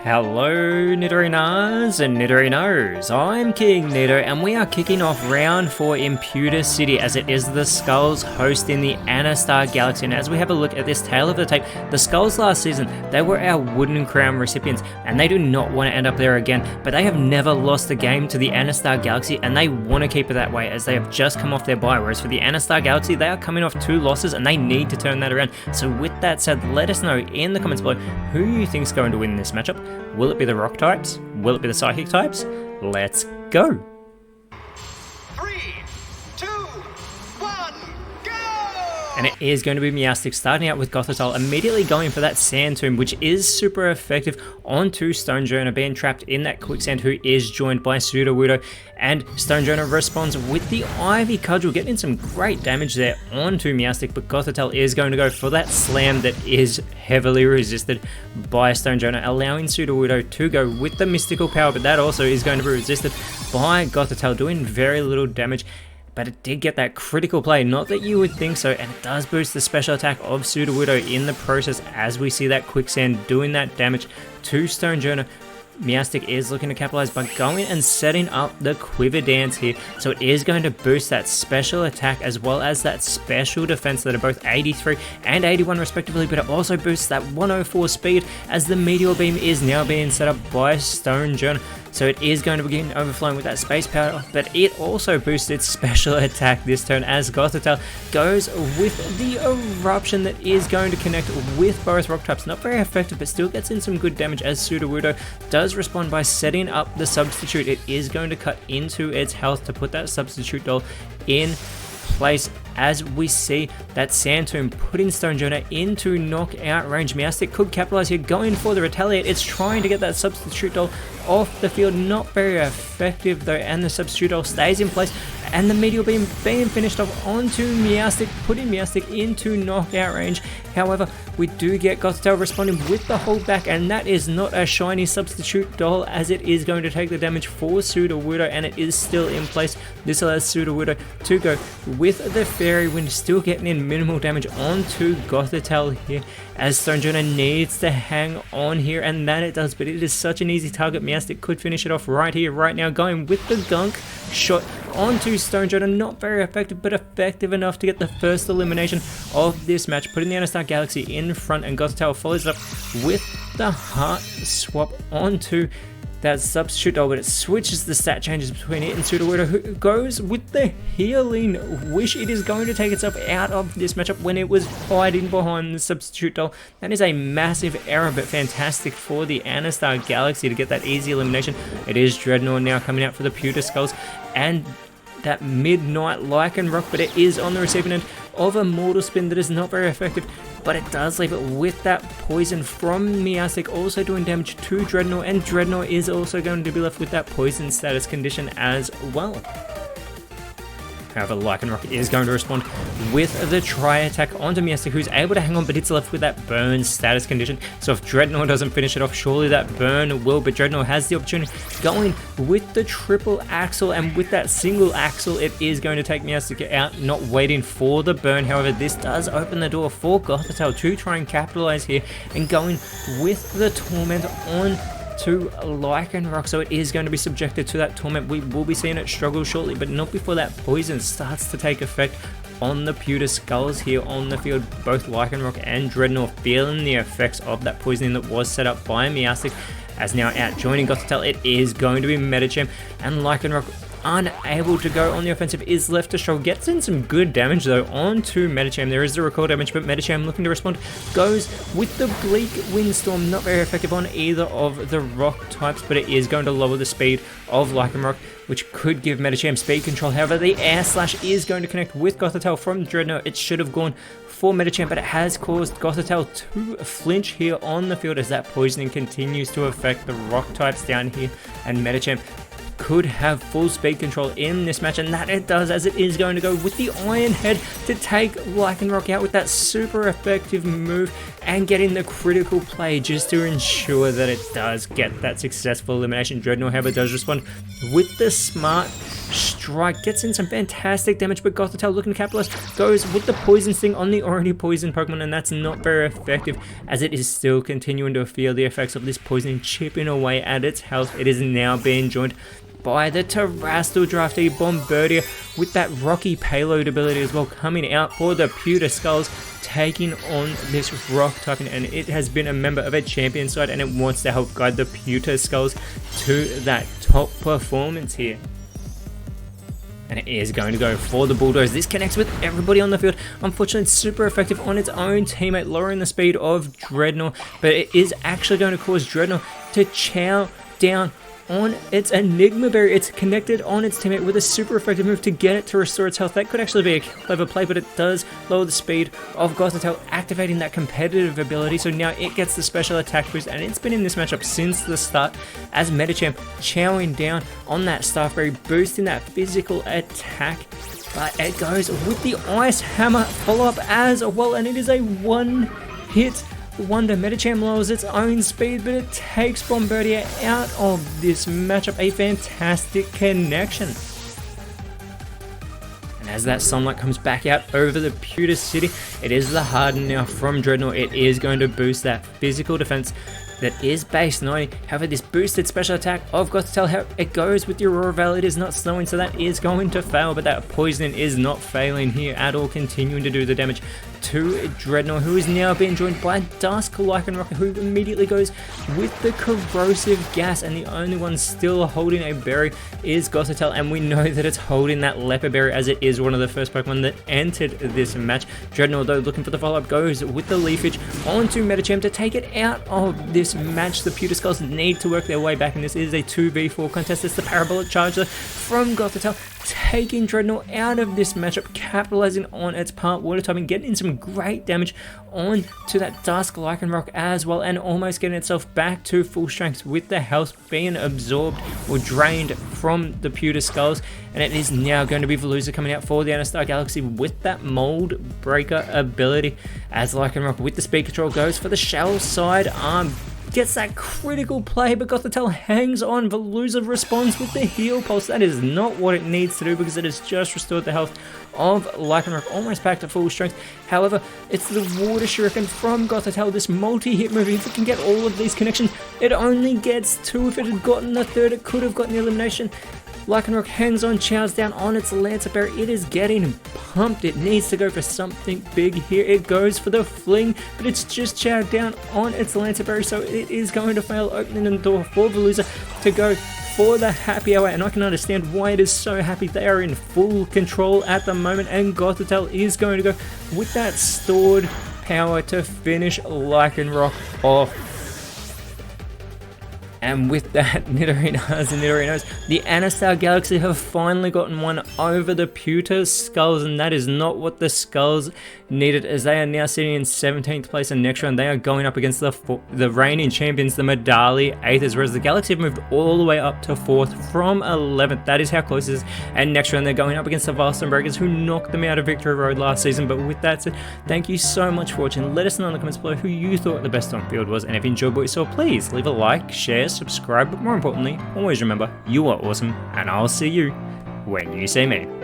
Hello Nidorinas and Nidorinos, I'm KingNido and we are kicking off round 4 in Pewter City as it is the Skulls hosting the Anastar Galaxy. And as we have a look at this tale of the tape, the Skulls last season, they were our Wooden Crown recipients and they do not want to end up there again, but they have never lost a game to the Anastar Galaxy and they want to keep it that way as they have just come off their bye, whereas for the Anastar Galaxy, they are coming off 2 losses and they need to turn that around. So with that said, let us know in the comments below who you think is going to win this matchup. Will it be the rock types? Will it be the psychic types? Let's go! 3, 2, 1, go! And it is going to be Meowstic starting out with Gothitelle, immediately going for that Sand Tomb, which is super effective onto Stonejourner being trapped in that Quicksand, who is joined by Sudowoodo. And Stonejourner responds with the Ivy Cudgel, getting some great damage there onto Meowstic, but Gothitelle is going to go for that Slam that is heavily resisted by Stonejourner, allowing Sudowoodo to go with the Mystical Power, but that also is going to be resisted by Gothitelle, doing very little damage. But it did get that critical play, not that you would think so, and it does boost the special attack of Sudowoodo in the process as we see that Quicksand doing that damage to Stonejourner. Meowstic is looking to capitalize by going and setting up the Quiver Dance here, so it is going to boost that special attack as well as that special defense that are both 83 and 81 respectively, but it also boosts that 104 speed as the Meteor Beam is now being set up by Stonejourner. So it is going to begin overflowing with that space power, but it also boosts its special attack this turn as Gothitelle goes with the Eruption that is going to connect with both rock types. Not very effective, but still gets in some good damage as Sudowoodo does respond by setting up the substitute. It is going to cut into its health to put that substitute doll in place as we see that Sand Tomb putting Stonejourner into knockout range. Meowstic could capitalize here, going for the Retaliate. It's trying to get that substitute doll off the field, not very effective though, and the substitute doll stays in place, and the Meteor Beam being finished off onto Meowstic, putting Meowstic into knockout range. However, we do get Gothitelle responding with the holdback, and that is not a shiny substitute doll as it is going to take the damage for Sudowoodo, and it is still in place. This allows Sudowoodo to go with the Fairy Wind, still getting in minimal damage onto Gothitelle here as Stonejourner needs to hang on here, and that it does, but it is such an easy target. Meowstic could finish it off right here, right now, going with the Gunk shot onto Stonejourner. Not very effective, but effective enough to get the first elimination of this match, putting the Anastar Galaxy in front, and Gothitelle follows up with the Heart Swap onto that substitute doll, but it switches the stat changes between it and Sudowoodo, who goes with the Healing Wish. It is going to take itself out of this matchup when it was hiding behind the substitute doll. That is a massive error, but fantastic for the Anastar Galaxy to get that easy elimination. It is Dreadnought now coming out for the Pewter Skulls, and that Midnight Lycanroc, but it is on the receiving end of a Mortal Spin that is not very effective, but it does leave it with that poison from Meowstic, also doing damage to Dreadnought, and Dreadnought is also going to be left with that poison status condition as well. However, Lycanroc is going to respond with the Tri-Attack onto Meowstic, who's able to hang on, but it's left with that Burn status condition. So if Dreadnought doesn't finish it off, surely that Burn will, but Dreadnought has the opportunity going with the Triple Axle, and with that single Axle, it is going to take Meowstic out, not waiting for the Burn. However, this does open the door for Gothitelle to try and capitalize here, and going with the Torment on to Lycanroc, so it is going to be subjected to that Torment. We will be seeing it struggle shortly, but not before that poison starts to take effect on the Pewter Skulls here on the field. Both Lycanroc and Dreadnought feeling the effects of that poisoning that was set up by Meowstic, as now out joining Gothitelle, it is going to be Medicham, and Lycanroc, unable to go on the offensive, is left to struggle. Gets in some good damage though onto Medicham. There is the recoil damage, but Medicham looking to respond goes with the Bleak Windstorm. Not very effective on either of the rock types, but it is going to lower the speed of Lycanroc, which could give Medicham speed control. However, the Air Slash is going to connect with Gothitelle from Dreadnought. It should have gone for Medicham, but it has caused Gothitelle to flinch here on the field as that poisoning continues to affect the rock types down here, and Medicham could have full speed control in this match, and that it does, as it is going to go with the Iron Head to take Lycanroc out with that super effective move and getting the critical play just to ensure that it does get that successful elimination. Dreadnought, however, does respond with the Smart strike, gets in some fantastic damage, but Gothitelle looking to capitalize, goes with the Poison Sting on the already poisoned Pokemon, and that's not very effective as it is still continuing to feel the effects of this poison chipping away at its health. It is now being joined by the Terrestrial Draftee Bombardier with that rocky payload ability as well, coming out for the Pewter Skulls, taking on this rock typing, and it has been a member of a champion side and it wants to help guide the Pewter Skulls to that top performance here. And it is going to go for the Bulldoze. This connects with everybody on the field. Unfortunately, it's super effective on its own teammate, lowering the speed of Dreadnought, but it is actually going to cause Dreadnought to chow down on its Enigma Berry. It's connected on its teammate with a super effective move to get it to restore its health. That could actually be a clever play, but it does lower the speed of Gothitelle, activating that competitive ability, so now it gets the special attack boost, and it's been in this matchup since the start as Medicham, chowing down on that Staff Berry, boosting that physical attack, but it goes with the Ice Hammer follow-up as well, and it is a one-hit wonder. Medicham lowers its own speed, but it takes Bombardier out of this matchup. A fantastic connection. And as that sunlight comes back out over the Pewter City, it is the Harden now from Dreadnought. It is going to boost that physical defense that is base 90. However, this boosted special attack of Gothitelle, it goes with the Aurora Veil. It is not slowing, so that is going to fail, but that poisoning is not failing here at all, continuing to do the damage to Dreadnought, who is now being joined by Dusk Lycanroc, who immediately goes with the Corrosive Gas, and the only one still holding a berry is Gothitelle, and we know that it's holding that Leopard Berry as it is one of the first Pokemon that entered this match. Dreadnought, though, looking for the follow-up, goes with the Leafage onto Medicham to take it out of this match. The Pewter Skulls need to work their way back, and this is a 2v4 contest. It's the Parabolic Charger from Gothitelle, taking Dreadnought out of this matchup, capitalizing on its part water typing, getting some great damage on to that Dusk Lycanroc as well, and almost getting itself back to full strength with the health being absorbed or drained from the Pewter Skulls. And it is now going to be Veluza coming out for the Anastar Galaxy with that Mold Breaker ability, as Lycanroc with the speed control goes for the shell side arm, gets that critical play, but Gothitelle hangs on. Veluza responds with the Heal Pulse. That is not what it needs to do, because it has just restored the health of Lycanroc, almost back to full strength. However, it's the Water Shuriken from Gothitelle, this multi-hit move. If it can get all of these connections, it only gets 2. If it had gotten the 3rd, it could have gotten the elimination. Lycanroc hangs on, chows down on its Lancer Berry. It is getting pumped. It needs to go for something big here. It goes for the Fling, but it's just chowed down on its Lancer Berry, so it is going to fail, opening the door for Veluza to go for the Happy Hour. And I can understand why it is so happy. They are in full control at the moment, and Gothitelle is going to go with that stored power to finish Lycanroc off. And with that, Nidorinas and Nidorinos, the Anastar Galaxy have finally gotten one over the Pewter Skulls, and that is not what the Skulls needed, as they are now sitting in 17th place, and next round they are going up against the reigning champions, the Medali Aethers, whereas the Galaxy have moved all the way up to 4th from 11th. That is how close it is, and next round they're going up against the Valston Breakers, who knocked them out of Victory Road last season. But with that said, thank you so much for watching. Let us know in the comments below who you thought the best on field was, and if you enjoyed what you saw, please leave a like, share, subscribe, but more importantly, always remember, you are awesome, and I'll see you when you see me.